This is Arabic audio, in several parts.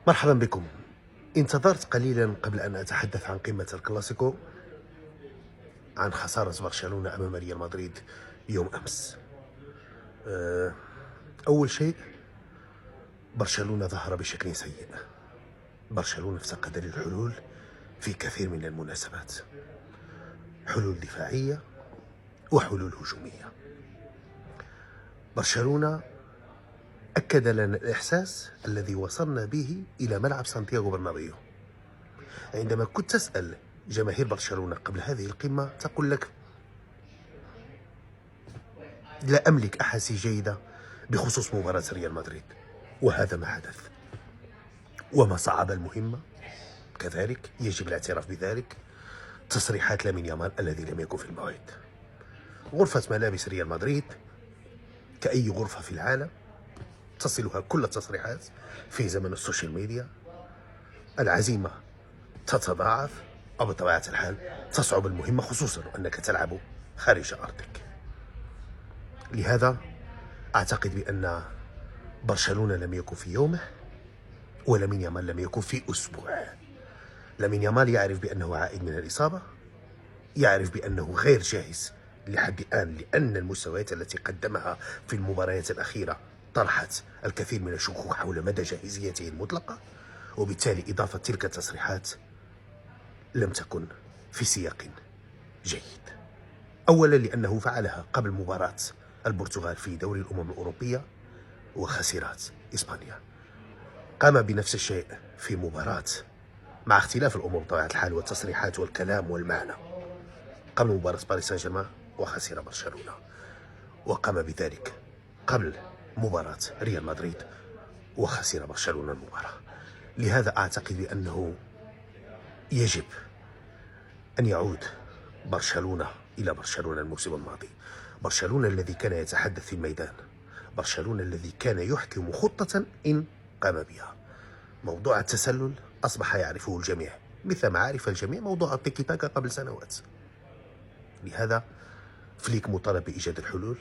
مرحبا بكم. انتظرت قليلا قبل أن أتحدث عن قمة الكلاسيكو، عن خسارة برشلونة أمام ريال مدريد يوم أمس. أول شيء، برشلونة ظهر بشكل سيء. برشلونة افتقد للحلول في كثير من المناسبات، حلول دفاعية وحلول هجومية. برشلونة أكد لنا الإحساس الذي وصلنا به إلى ملعب سانتياغو برنابيو. عندما كنت تسأل جماهير برشلونة قبل هذه القمة تقول لك لا أملك أحاسيس جيدة بخصوص مباراة ريال مدريد، وهذا ما حدث. وما صعب المهمة كذلك يجب الاعتراف بذلك، تصريحات لامين يامال الذي لم يكن في الموعد. غرفة ملابس ريال مدريد كأي غرفة في العالم تصلها كل التصريحات في زمن السوشيال ميديا. العزيمة تتضاعف، أو بطبيعة الحال تصعب المهمة، خصوصا أنك تلعب خارج أرضك. لهذا أعتقد بأن برشلونة لم يكن في يومه، ولامين يامال لم يكن في أسبوع. لامين يامال يعرف بأنه عائد من الإصابة، يعرف بأنه غير جاهز لحد الآن، لأن المستويات التي قدمها في المباريات الأخيرة طرحت الكثير من الشكوك حول مدى جاهزيته المطلقة، وبالتالي إضافة تلك التصريحات لم تكن في سياق جيد. أولا لأنه فعلها قبل مباراة البرتغال في دوري الأمم الأوروبية وخسرت إسبانيا. قام بنفس الشيء في مباراة، مع اختلاف الأمور بطبيعة الحال والتصريحات والكلام والمعنى، قبل مباراة باريس سان جيرمان وخسر برشلونة، وقام بذلك قبل مباراة ريال مدريد وخسر برشلونة المباراة. لهذا أعتقد بأنه يجب أن يعود برشلونة إلى برشلونة الموسم الماضي، برشلونة الذي كان يتحدث في الميدان، برشلونة الذي كان يحكم خطة إن قام بها. موضوع التسلل أصبح يعرفه الجميع، مثل ما عرف الجميع موضوع التيكي تاكا قبل سنوات. لهذا فليك مطالب بإيجاد الحلول.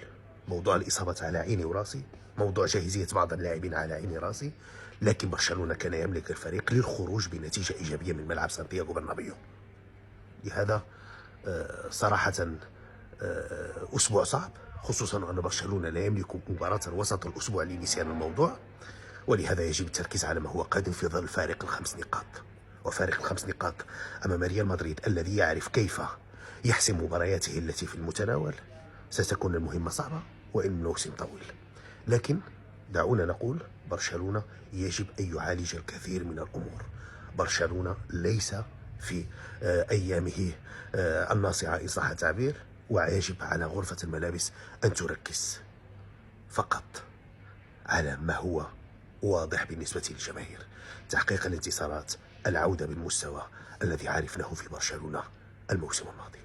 موضوع الإصابة على عيني وراسي، موضوع جاهزية بعض اللاعبين على عيني راسي، لكن برشلونة كان يملك الفريق للخروج بنتيجة إيجابية من ملعب سانتياغو برنابيو. لهذا صراحة أسبوع صعب، خصوصا أن برشلونة لا يملك مباراة وسط الأسبوع لنسيان الموضوع، ولهذا يجب التركيز على ما هو قادم في ظل فارق ال5 نقاط. وفارق ال5 نقاط أمام ريال مدريد الذي يعرف كيف يحسم مبارياته التي في المتناول ستكون المهمة صعبة وإن الموسم طويل. لكن دعونا نقول برشلونة يجب أن يعالج الكثير من الأمور. برشلونة ليس في أيامه الناصعة إن صح التعبير، ويجب على غرفة الملابس أن تركز فقط على ما هو واضح بالنسبة للجماهير: تحقيق الانتصارات، العودة بالمستوى الذي عرفناه في برشلونة الموسم الماضي.